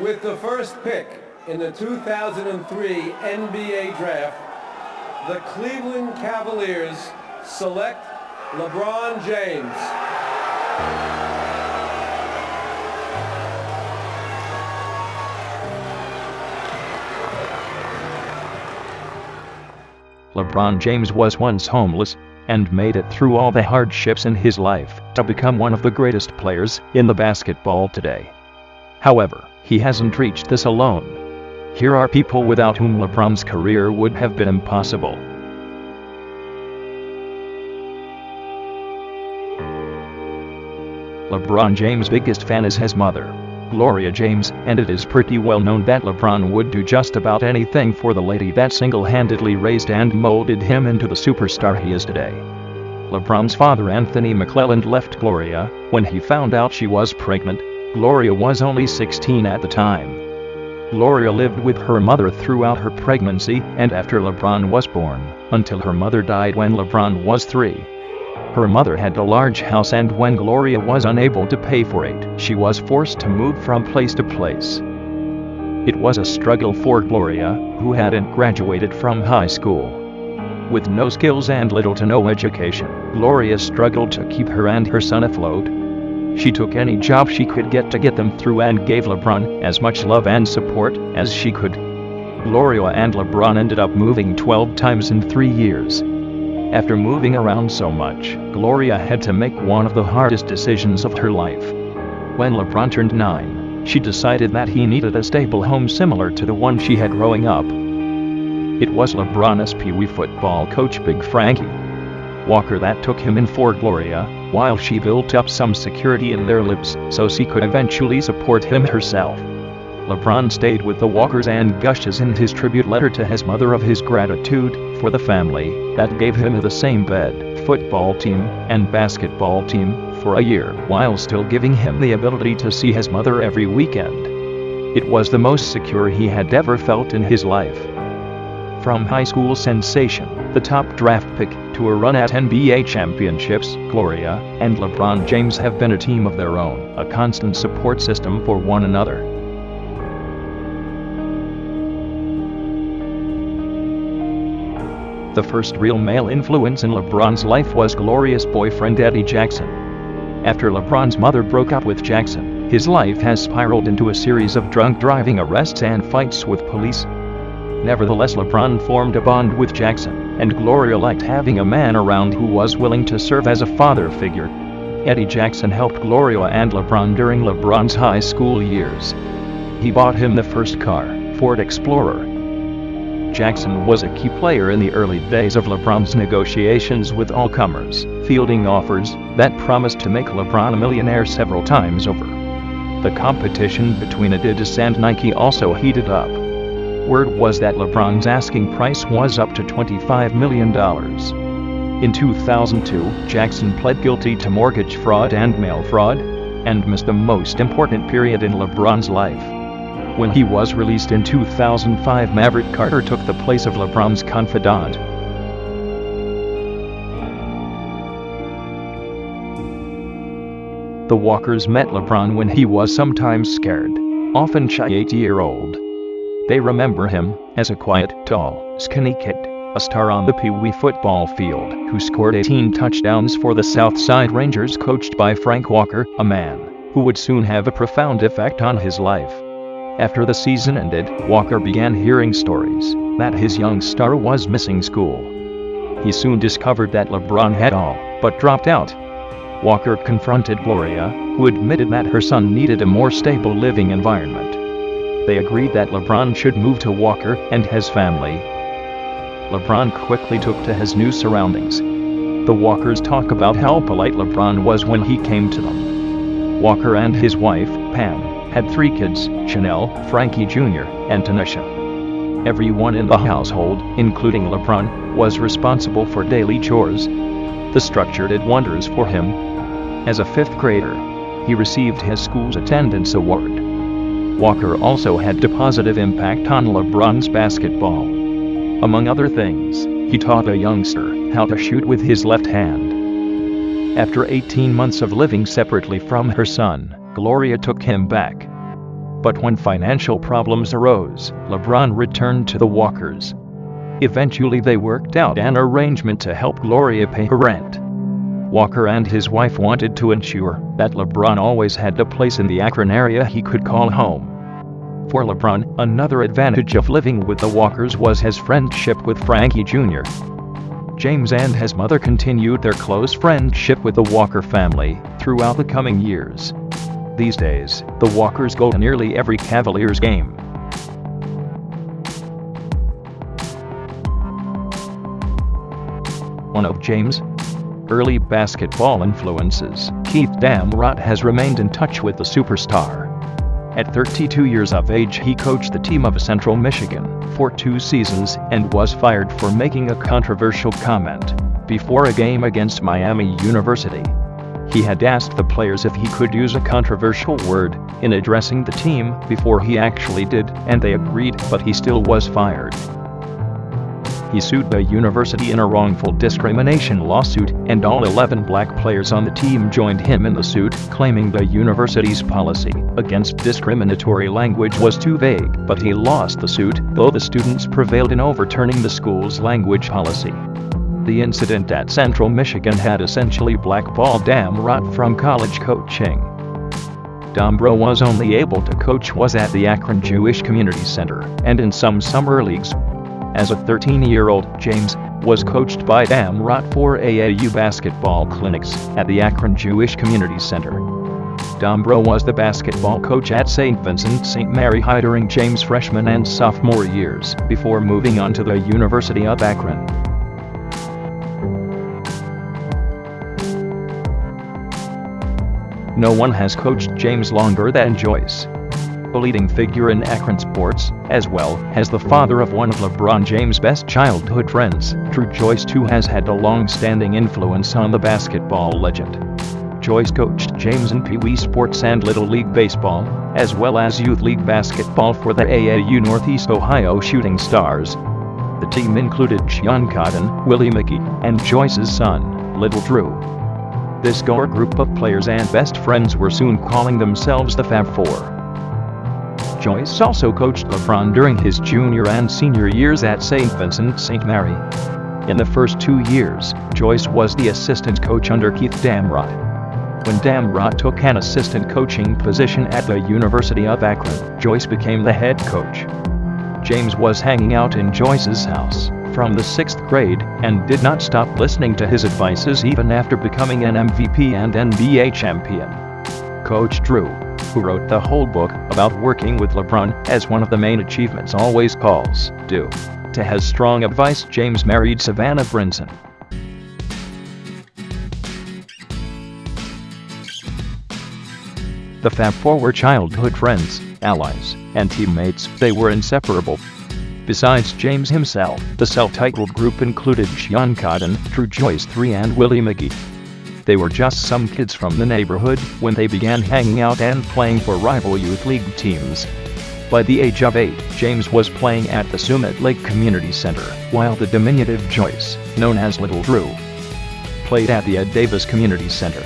With the first pick in the 2003 NBA Draft, the Cleveland Cavaliers select LeBron James. LeBron James was once homeless and made it through all the hardships in his life to become one of the greatest players in the basketball today. However, he hasn't reached this alone. Here are people without whom LeBron's career would have been impossible. LeBron James' biggest fan is his mother, Gloria James, and it is pretty well known that LeBron would do just about anything for the lady that single-handedly raised and molded him into the superstar he is today. LeBron's father, Anthony McClelland, left Gloria when he found out she was pregnant. Gloria was only 16 at the time. Gloria lived with her mother throughout her pregnancy and after LeBron was born, until her mother died when LeBron was 3. Her mother had a large house, and when Gloria was unable to pay for it, she was forced to move from place to place. It was a struggle for Gloria, who hadn't graduated from high school. With no skills and little to no education, Gloria struggled to keep her and her son afloat. She took any job she could get to get them through and gave LeBron as much love and support as she could. Gloria and LeBron ended up moving 12 times in 3 years. After moving around so much, Gloria had to make one of the hardest decisions of her life. When LeBron turned 9, she decided that he needed a stable home similar to the one she had growing up. It was LeBron's Pee Wee football coach, Big Frankie Walker, that took him in for Gloria, while she built up some security in their lives so she could eventually support him herself. LeBron stayed with the Walkers and gushes in his tribute letter to his mother of his gratitude for the family that gave him the same bed, football team, and basketball team for a year, while still giving him the ability to see his mother every weekend. It was the most secure he had ever felt in his life. From high school sensation, the top draft pick, to a run at NBA championships, Gloria and LeBron James have been a team of their own, a constant support system for one another. The first real male influence in LeBron's life was Gloria's boyfriend Eddie Jackson. After LeBron's mother broke up with Jackson, his life has spiraled into a series of drunk driving arrests and fights with police. Nevertheless, LeBron formed a bond with Jackson, and Gloria liked having a man around who was willing to serve as a father figure. Eddie Jackson helped Gloria and LeBron during LeBron's high school years. He bought him the first car, Ford Explorer. Jackson was a key player in the early days of LeBron's negotiations with all comers, fielding offers that promised to make LeBron a millionaire several times over. The competition between Adidas and Nike also heated up. Word was that LeBron's asking price was up to $25 million. In 2002, Jackson pled guilty to mortgage fraud and mail fraud, and missed the most important period in LeBron's life. When he was released in 2005, Maverick Carter took the place of LeBron's confidant. The Walkers met LeBron when he was sometimes scared, often shy 8-year-old. They remember him as a quiet, tall, skinny kid, a star on the Pee Wee football field, who scored 18 touchdowns for the Southside Rangers, coached by Frank Walker, a man who would soon have a profound effect on his life. After the season ended, Walker began hearing stories that his young star was missing school. He soon discovered that LeBron had all but dropped out. Walker confronted Gloria, who admitted that her son needed a more stable living environment. They agreed that LeBron should move to Walker and his family. LeBron quickly took to his new surroundings. The Walkers talk about how polite LeBron was when he came to them. Walker and his wife, Pam, had 3 kids, Chanel, Frankie Jr., and Tanisha. Everyone in the household, including LeBron, was responsible for daily chores. The structure did wonders for him. As a 5th grader, he received his school's attendance award. Walker also had a positive impact on LeBron's basketball. Among other things, he taught a youngster how to shoot with his left hand. After 18 months of living separately from her son, Gloria took him back. But when financial problems arose, LeBron returned to the Walkers. Eventually they worked out an arrangement to help Gloria pay her rent. Walker and his wife wanted to ensure that LeBron always had a place in the Akron area he could call home. For LeBron, another advantage of living with the Walkers was his friendship with Frankie Jr. James and his mother continued their close friendship with the Walker family throughout the coming years. These days, the Walkers go to nearly every Cavaliers game. One of James' early basketball influences, Keith Damrot has remained in touch with the superstar. At 32 years of age, he coached the team of Central Michigan for 2 seasons and was fired for making a controversial comment before a game against Miami University. He had asked the players if he could use a controversial word in addressing the team before he actually did, and they agreed, but he still was fired. He sued the university in a wrongful discrimination lawsuit, and all 11 black players on the team joined him in the suit, claiming the university's policy against discriminatory language was too vague. But he lost the suit, though the students prevailed in overturning the school's language policy. The incident at Central Michigan had essentially blackballed Damrot from college coaching. Damrot was only able to coach at the Akron Jewish Community Center and in some summer leagues. As a 13-year-old, James was coached by Damrot for AAU basketball clinics at the Akron Jewish Community Center. Damrot was the basketball coach at St. Vincent, St.Marys during James' freshman and sophomore years, before moving on to the University of Akron. No one has coached James longer than Joyce, a leading figure in Akron sports, as well as the father of one of LeBron James' best childhood friends. Drew Joyce too has had a long-standing influence on the basketball legend. Joyce coached James in Pee Wee sports and Little League baseball, as well as Youth League basketball for the AAU Northeast Ohio Shooting Stars. The team included Sean Cotton, Willie McGee, and Joyce's son, Little Drew. This core group of players and best friends were soon calling themselves the Fab Four. Joyce also coached LeBron during his junior and senior years at St. Vincent, St.Marys. In the first 2 years, Joyce was the assistant coach under Keith Damrot. When Damrot took an assistant coaching position at the University of Akron, Joyce became the head coach. James was hanging out in Joyce's house from the 6th grade and did not stop listening to his advices even after becoming an MVP and NBA champion. Coach Drew, who wrote the whole book about working with LeBron as one of the main achievements, always calls due to his strong advice. James married Savannah Brinson. The Fab Four were childhood friends, allies, and teammates. They were inseparable. Besides James himself, the self-titled group included Sean Cotton, Drew Joyce III, and Willie McGee. They were just some kids from the neighborhood when they began hanging out and playing for rival youth league teams. By the age of 8, James was playing at the Summit Lake Community Center, while the diminutive Joyce, known as Little Drew, played at the Ed Davis Community Center.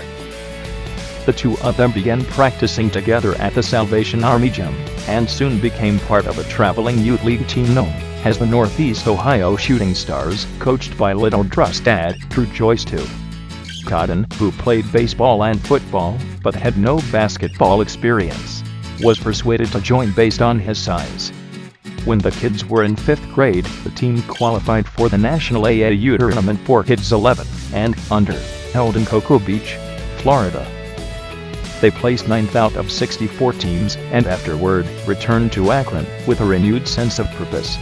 The two of them began practicing together at the Salvation Army Gym, and soon became part of a traveling youth league team known as the Northeast Ohio Shooting Stars, coached by Little Drew's dad, Drew Joyce II. Cotton, who played baseball and football, but had no basketball experience, was persuaded to join based on his size. When the kids were in 5th grade, the team qualified for the National AAU Tournament for Kids 11 and under, held in Cocoa Beach, Florida. They placed 9th out of 64 teams, and afterward, returned to Akron with a renewed sense of purpose.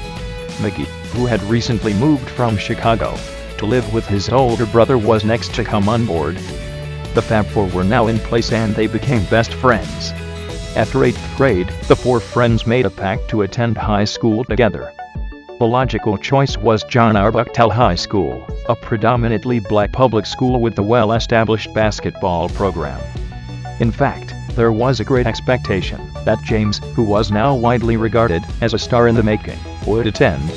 McGee, who had recently moved from Chicago to live with his older brother, was next to come on board. The Fab Four were now in place and they became best friends. After 8th grade, the four friends made a pact to attend high school together. The logical choice was John R. Bucktel High School, a predominantly black public school with a well-established basketball program. In fact, there was a great expectation that James, who was now widely regarded as a star in the making, would attend.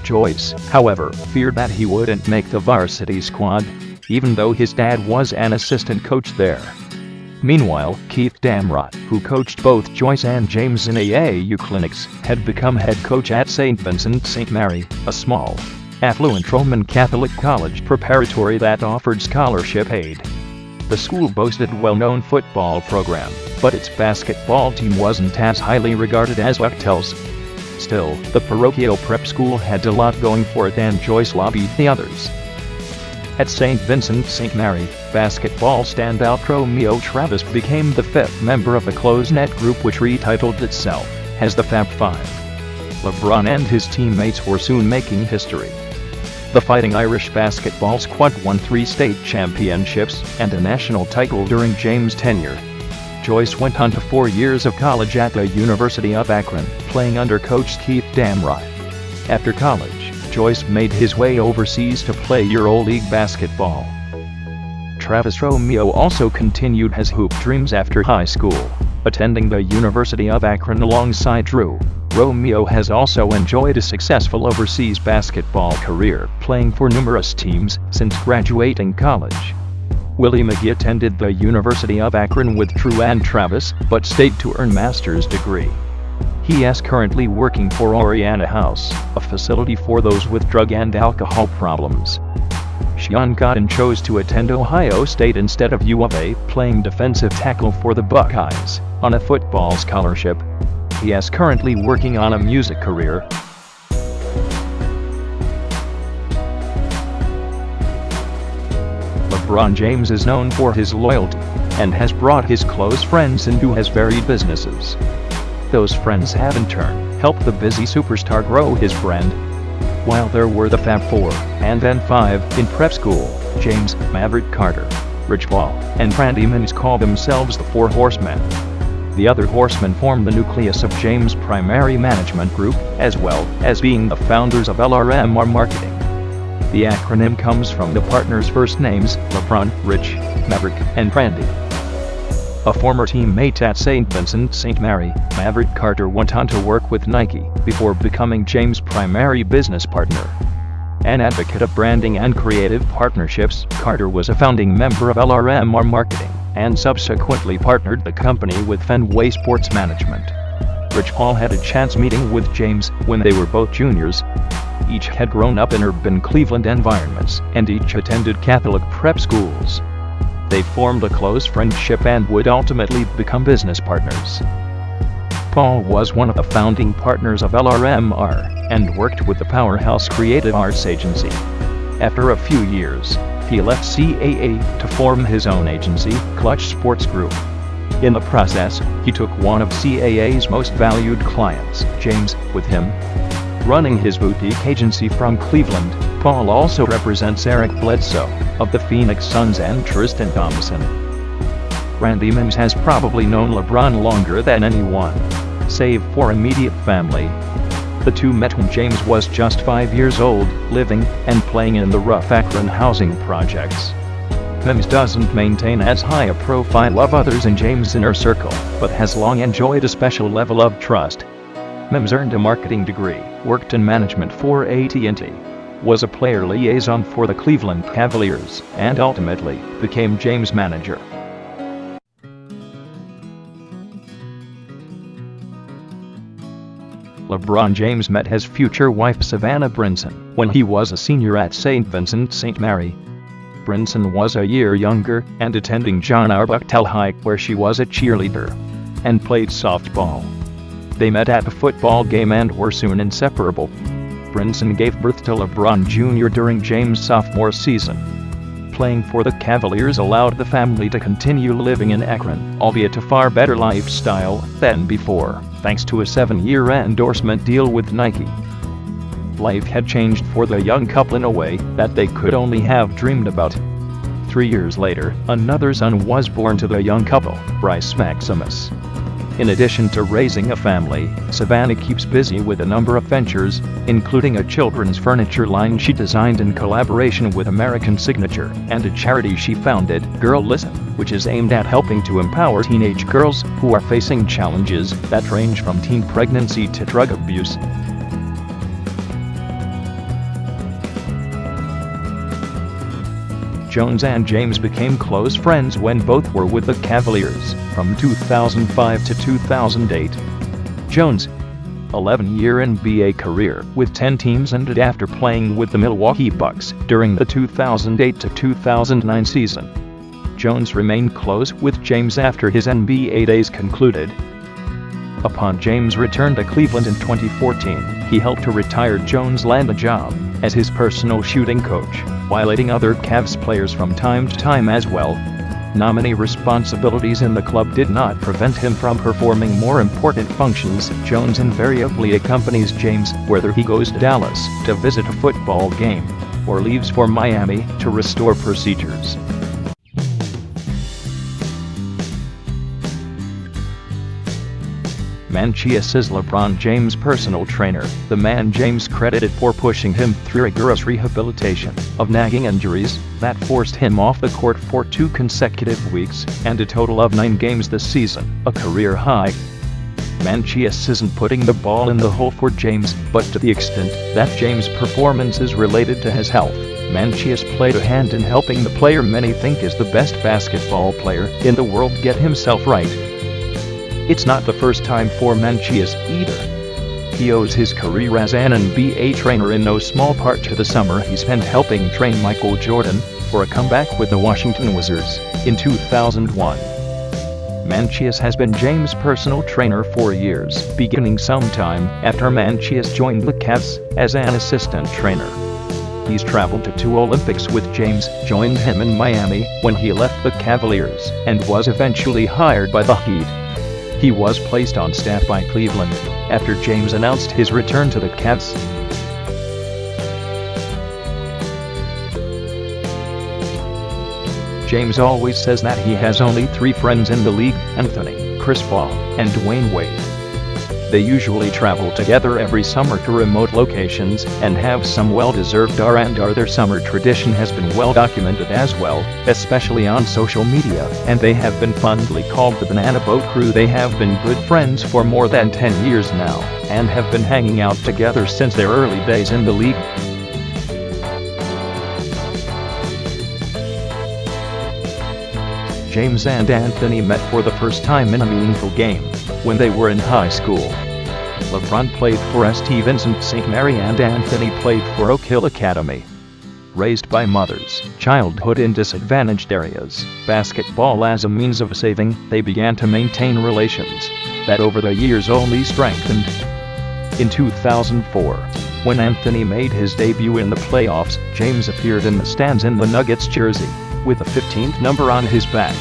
Joyce, however, feared that he wouldn't make the varsity squad, even though his dad was an assistant coach there. Meanwhile, Keith Damrot, who coached both Joyce and James in AAU clinics, had become head coach at St. Vincent St. Mary, a small, affluent Roman Catholic college preparatory that offered scholarship aid. The school boasted a well-known football program, but its basketball team wasn't as highly regarded as Bechtel's. Still, the parochial prep school had a lot going for it, and Joyce lobbied the others. At St. Vincent St. Mary, basketball standout Romeo Travis became the fifth member of a close-knit group which retitled itself as the Fab Five. LeBron and his teammates were soon making history. The Fighting Irish basketball squad won 3 state championships and a national title during James' tenure. Joyce went on to 4 years of college at the University of Akron, playing under coach Keith Damrot. After college, Joyce made his way overseas to play EuroLeague basketball. Travis Romeo also continued his hoop dreams after high school, attending the University of Akron alongside Drew. Romeo has also enjoyed a successful overseas basketball career, playing for numerous teams since graduating college. Willie McGee attended the University of Akron with Drew and Travis, but stayed to earn master's degree. He is currently working for Oriana House, a facility for those with drug and alcohol problems. Sean Cotton chose to attend Ohio State instead of U of A, playing defensive tackle for the Buckeyes, on a football scholarship. He is currently working on a music career. LeBron James is known for his loyalty, and has brought his close friends into his varied businesses. Those friends have in turn helped the busy superstar grow his brand. While there were the Fab Four, and then 5 in prep school, James, Maverick Carter, Rich Paul, and Randy Mims call themselves the Four Horsemen. The other horsemen form the nucleus of James' primary management group, as well as being the founders of LRMR Marketing. The acronym comes from the partners' first names, LeBron, Rich, Maverick, and Randy. A former teammate at St. Vincent St. Mary, Maverick Carter went on to work with Nike before becoming James' primary business partner. An advocate of branding and creative partnerships, Carter was a founding member of LRMR Marketing and subsequently partnered the company with Fenway Sports Management. Rich Paul had a chance meeting with James when they were both juniors. Each had grown up in urban Cleveland environments, and each attended Catholic prep schools. They formed a close friendship and would ultimately become business partners. Paul was one of the founding partners of LRMR and worked with the powerhouse creative arts agency. After a few years, he left CAA to form his own agency, Clutch Sports Group. In the process, he took one of CAA's most valued clients, James, with him. Running his boutique agency from Cleveland, Paul also represents Eric Bledsoe of the Phoenix Suns and Tristan Thompson. Randy Mims has probably known LeBron longer than anyone, save for immediate family. The two met when James was just 5 years old, living and playing in the rough Akron housing projects. Mims doesn't maintain as high a profile of others in James' inner circle, but has long enjoyed a special level of trust. Mims earned a marketing degree, worked in management for AT&T, was a player liaison for the Cleveland Cavaliers, and ultimately became James' manager. LeBron James met his future wife Savannah Brinson when he was a senior at St. Vincent St. Mary. Brinson was a year younger and attending John R. Bechtel High, where she was a cheerleader and played softball. They met at a football game and were soon inseparable. Brinson gave birth to LeBron Jr. during James' sophomore season. Playing for the Cavaliers allowed the family to continue living in Akron, albeit a far better lifestyle than before, thanks to a 7-year endorsement deal with Nike. Life had changed for the young couple in a way that they could only have dreamed about. 3 years later, another son was born to the young couple, Bryce Maximus. In addition to raising a family, Savannah keeps busy with a number of ventures, including a children's furniture line she designed in collaboration with American Signature, and a charity she founded, Girl Listen, which is aimed at helping to empower teenage girls who are facing challenges that range from teen pregnancy to drug abuse. Jones and James became close friends when both were with the Cavaliers from 2005 to 2008. Jones' 11-year NBA career with 10 teams ended after playing with the Milwaukee Bucks during the 2008 to 2009 season. Jones remained close with James after his NBA days concluded. Upon James' return to Cleveland in 2014, he helped a retired Jones land a job as his personal shooting coach, while aiding other Cavs players from time to time as well. Nominee responsibilities in the club did not prevent him from performing more important functions. Jones invariably accompanies James, whether he goes to Dallas to visit a football game or leaves for Miami to restore procedures. Manchius is LeBron James' personal trainer, the man James credited for pushing him through rigorous rehabilitation of nagging injuries that forced him off the court for 2 consecutive weeks and a total of 9 games this season, a career high. Manchius isn't putting the ball in the hole for James, but to the extent that James' performance is related to his health, Manchius played a hand in helping the player many think is the best basketball player in the world get himself right. It's not the first time for Manchius either. He owes his career as an NBA trainer in no small part to the summer he spent helping train Michael Jordan for a comeback with the Washington Wizards in 2001. Manchius has been James' personal trainer for years, beginning sometime after Manchius joined the Cavs as an assistant trainer. He's traveled to 2 Olympics with James, joined him in Miami when he left the Cavaliers, and was eventually hired by the Heat. He was placed on staff by Cleveland after James announced his return to the Cavs. James always says that he has only 3 friends in the league: Anthony, Chris Paul, and Dwayne Wade. They usually travel together every summer to remote locations and have some well-deserved R&R. Their summer tradition has been well documented as well, especially on social media, and they have been fondly called the Banana Boat Crew. They have been good friends for more than 10 years now, and have been hanging out together since their early days in the league. James and Anthony met for the first time in a meaningful game when they were in high school. LeBron played for St.Vincent, St.Marys, and Anthony played for Oak Hill Academy. Raised by mothers, childhood in disadvantaged areas, basketball as a means of saving, they began to maintain relations that over the years only strengthened. In 2004, when Anthony made his debut in the playoffs, James appeared in the stands in the Nuggets jersey with the 15th number on his back.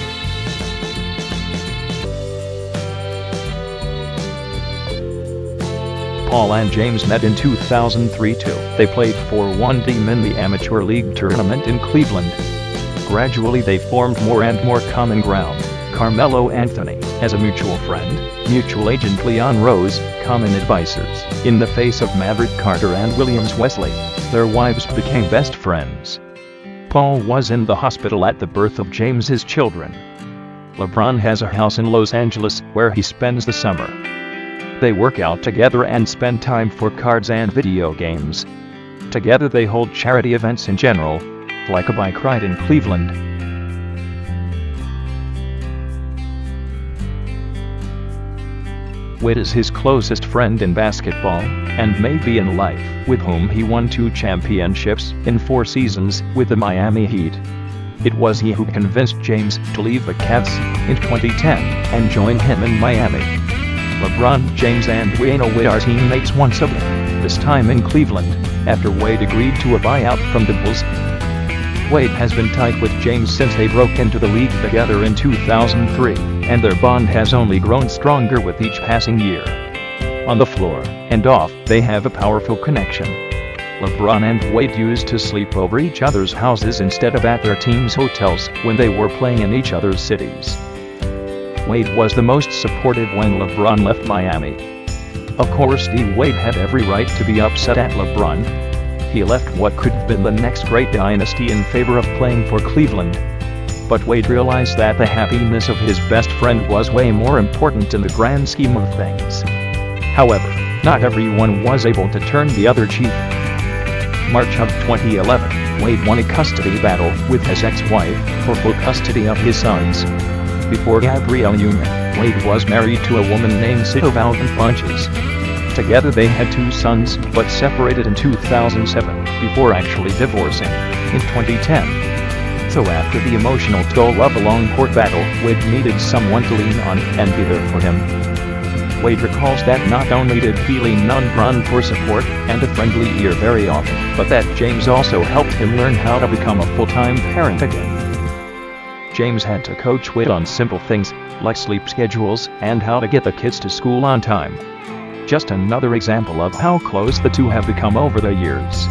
Paul and James met in 2003 too. They played for one team in the Amateur League tournament in Cleveland. Gradually they formed more and more common ground. Carmelo Anthony as a mutual friend, mutual agent Leon Rose, common advisors. In the face of Maverick Carter and Williams Wesley, their wives became best friends. Paul was in the hospital at the birth of James's children. LeBron has a house in Los Angeles where he spends the summer. They work out together and spend time for cards and video games. Together they hold charity events in general, like a bike ride in Cleveland. Wade is his closest friend in basketball, and maybe in life, with whom he won 2 championships in 4 seasons with the Miami Heat. It was he who convinced James to leave the Cavs in 2010 and join him in Miami. LeBron James and Dwayne Wade are teammates once again, this time in Cleveland, after Wade agreed to a buyout from the Bulls. Wade has been tight with James since they broke into the league together in 2003, and their bond has only grown stronger with each passing year. On the floor and off, they have a powerful connection. LeBron and Wade used to sleep over each other's houses instead of at their team's hotels when they were playing in each other's cities. Wade was the most supportive when LeBron left Miami. Of course, Wade had every right to be upset at LeBron. He left what could have been the next great dynasty in favor of playing for Cleveland. But Wade realized that the happiness of his best friend was way more important in the grand scheme of things. However, not everyone was able to turn the other cheek. March of 2011, Wade won a custody battle with his ex-wife for full custody of his sons. Before Gabrielle union, Wade was married to a woman named Sita Valvin Bunches. Together they had 2 sons, but separated in 2007, before actually divorcing in 2010. So after the emotional toll of a long court battle, Wade needed someone to lean on and be there for him. Wade recalls that not only did he lean on LeBron for support and a friendly ear very often, but that James also helped him learn how to become a full-time parent again. James had to coach Wade on simple things, like sleep schedules and how to get the kids to school on time. Just another example of how close the two have become over the years.